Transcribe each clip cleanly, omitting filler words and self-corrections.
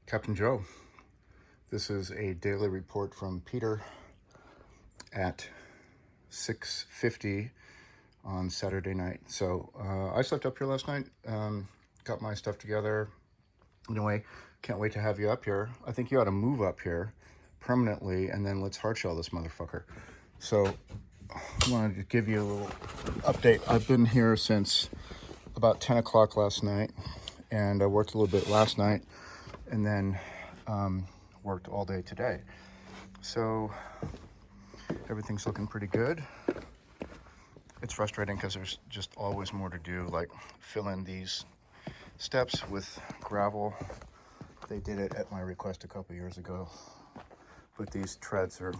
Captain Joe. This is a daily report from Peter at 6:50 on Saturday night. So I slept up here last night, got my stuff together. Anyway, can't wait to have you up here. I think you ought to move up here permanently, and then let's hard shell this motherfucker. So I wanted to give you a little update. I've been here since about 10 o'clock last night, and I worked a little bit last night, and then worked all day today. So everything's looking pretty good. It's frustrating because there's just always more to do, like fill in these steps with gravel. They did it at my request a couple years ago, but these treads are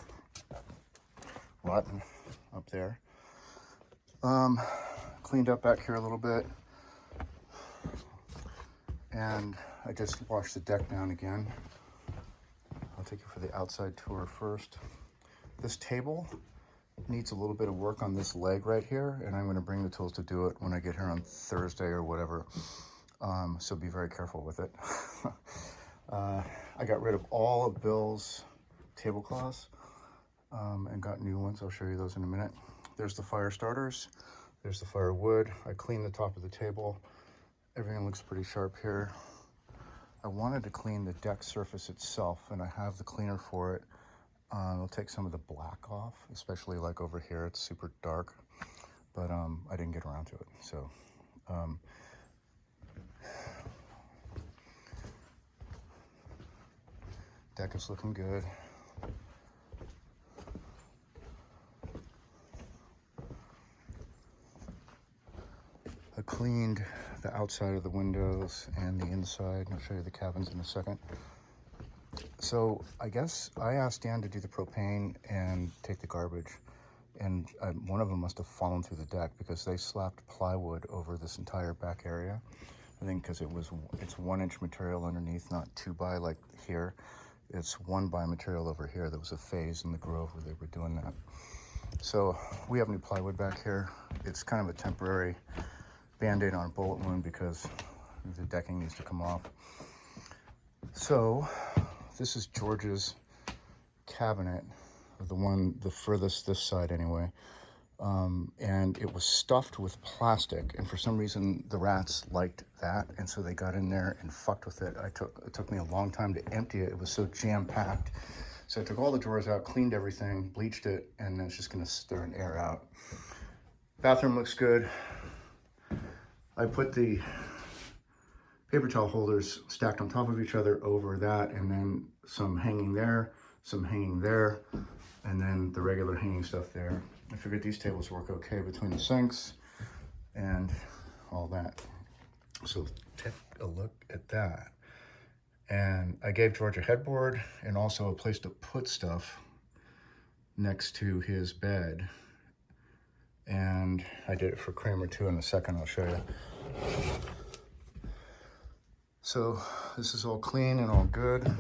rotten up there. Cleaned up back here a little bit, and I just washed the deck down again. I'll take you for the outside tour first. This table needs a little bit of work on this leg right here, and I'm going to bring the tools to do it when I get here on Thursday or whatever. So be very careful with it. I got rid of all of Bill's tablecloths and got new ones. I'll show you those in a minute. There's the fire starters. There's the firewood. I cleaned the top of the table. Everything looks pretty sharp here. I wanted to clean the deck surface itself, and I have the cleaner for it. It'll take some of the black off, especially like over here. It's super dark, but I didn't get around to it. So deck is looking good. I cleaned the outside of the windows and the inside. I'll show you the cabins in a second. So I guess I asked Dan to do the propane and take the garbage, and one of them must have fallen through the deck because they slapped plywood over this entire back area. I think because it's 1-inch material underneath, not 2x like here. It's 1x material over here. There was a phase in the Grove where they were doing that. So we have new plywood back here. It's kind of a temporary Band-Aid on a bullet wound because the decking needs to come off. So this is George's cabinet, the furthest this side anyway. And it was stuffed with plastic, and for some reason the rats liked that, and so they got in there and fucked with it. It took me a long time to empty it. It was so jam-packed. So I took all the drawers out, cleaned everything, bleached it, and then it's just gonna stir an air out. Bathroom looks good. I put the paper towel holders stacked on top of each other over that, and then some hanging there, some hanging there, and then the regular hanging stuff there. I figured these tables work okay between the sinks and all that. So take a look at that. And I gave George a headboard and also a place to put stuff next to his bed. And I did it for Kramer too. In a second I'll show you. So this is all clean and all good.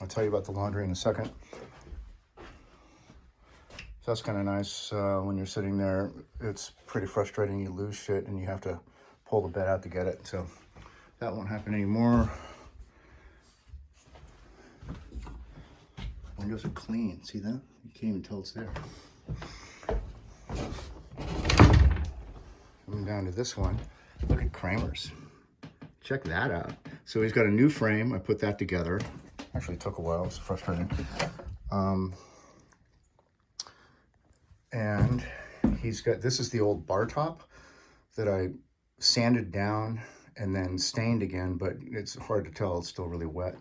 I'll tell you about the laundry in a second. So that's kind of nice when you're sitting there. It's pretty frustrating. You lose shit and you have to pull the bed out to get it. So that won't happen anymore. Windows are clean. See that? You can't even tell it's there. Coming down to this one. Look at Kramer's. Check that out. So he's got a new frame. I put that together. Actually, it took a while. It was frustrating. And he's got, this is the old bar top that I sanded down and then stained again, but it's hard to tell. It's still really wet.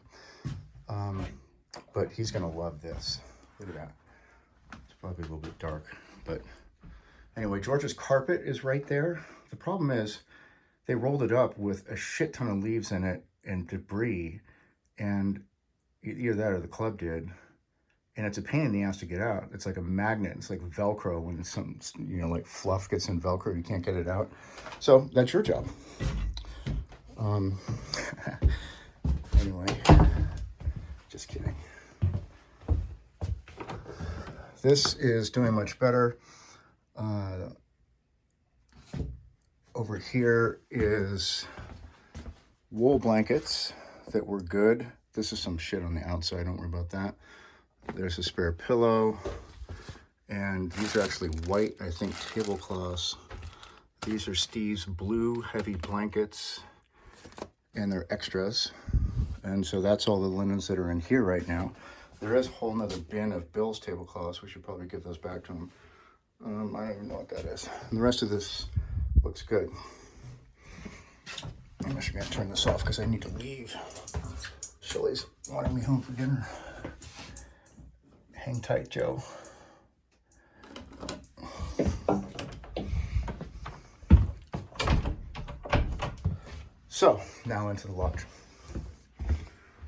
But he's gonna love this. Look at that. It's probably a little bit dark, but anyway, George's carpet is right there. The problem is they rolled it up with a shit ton of leaves in it and debris, and either that or the club did. And it's a pain in the ass to get out. It's like a magnet. It's like Velcro when some, like fluff gets in Velcro, you can't get it out. So that's your job. Anyway, just kidding. This is doing much better. Over here is wool blankets that were good. This is some shit on the outside, don't worry about that. There's a spare pillow. And these are actually white, I think, tablecloths. These are Steve's blue heavy blankets, and they're extras. And so that's all the linens that are in here right now. There is a whole nother bin of Bill's tablecloths. We should probably give those back to him. I don't even know what that is. And the rest of this looks good. I'm actually gonna turn this off because I need to leave. Shelly's wanting me home for dinner. Hang tight, Joe. So, now into the lodge.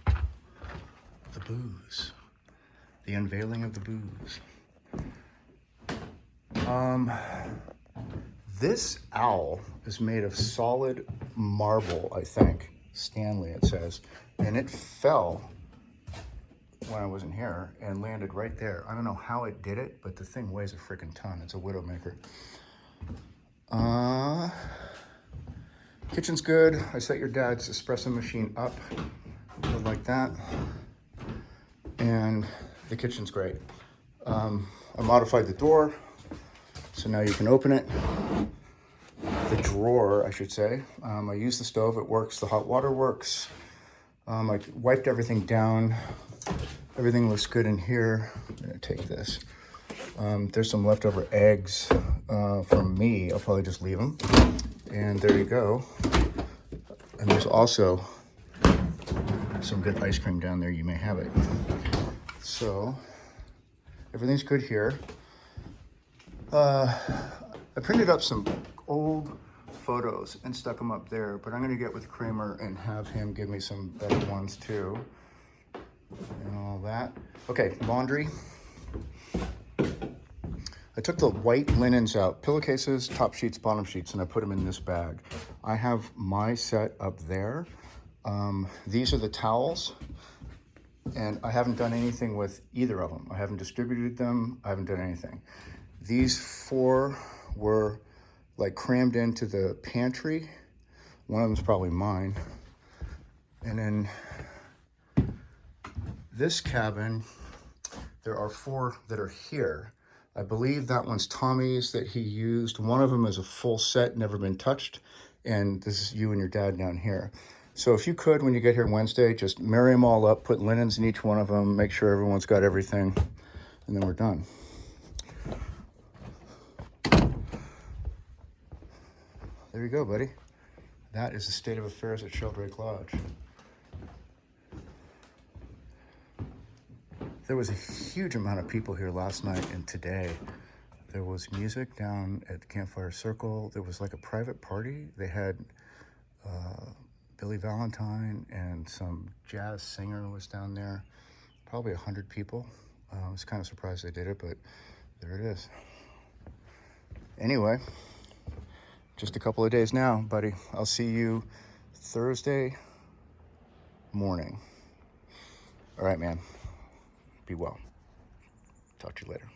The booze. The unveiling of the booze. This owl is made of solid marble, I think. Stanley, it says. And it fell when I wasn't here and landed right there. I don't know how it did it, but the thing weighs a freaking ton. It's a Widowmaker. Kitchen's good. I set your dad's espresso machine up like that. And the kitchen's great. I modified the door, so now you can open it. The drawer, I should say. I use the stove, it works. The hot water works. I wiped everything down. Everything looks good in here. I'm gonna take this. There's some leftover eggs from me. I'll probably just leave them. And there you go. And there's also some good ice cream down there. You may have it. So everything's good here. I printed up some old photos and stuck them up there, but I'm gonna get with Kramer and have him give me some better ones too. And all that. Okay, laundry. I took the white linens out, pillowcases, top sheets, bottom sheets, and I put them in this bag. I have my set up there. These are the towels, and I haven't done anything with either of them. I haven't distributed them. I haven't done anything. These 4 were like crammed into the pantry. One of them's probably mine. And then this cabin, there are 4 that are here. I believe that one's Tommy's that he used. One of them is a full set, never been touched. And this is you and your dad down here. So if you could, when you get here Wednesday, just marry them all up, put linens in each one of them, make sure everyone's got everything, and then we're done. There you go, buddy. That is the state of affairs at Sheldrake Lodge. There was a huge amount of people here last night and today. There was music down at the Campfire Circle. There was like a private party. They had Billy Valentine and some jazz singer was down there. Probably 100 people. I was kind of surprised they did it, but there it is. Anyway, just a couple of days now, buddy. I'll see you Thursday morning. All right, man. Be well. Talk to you later.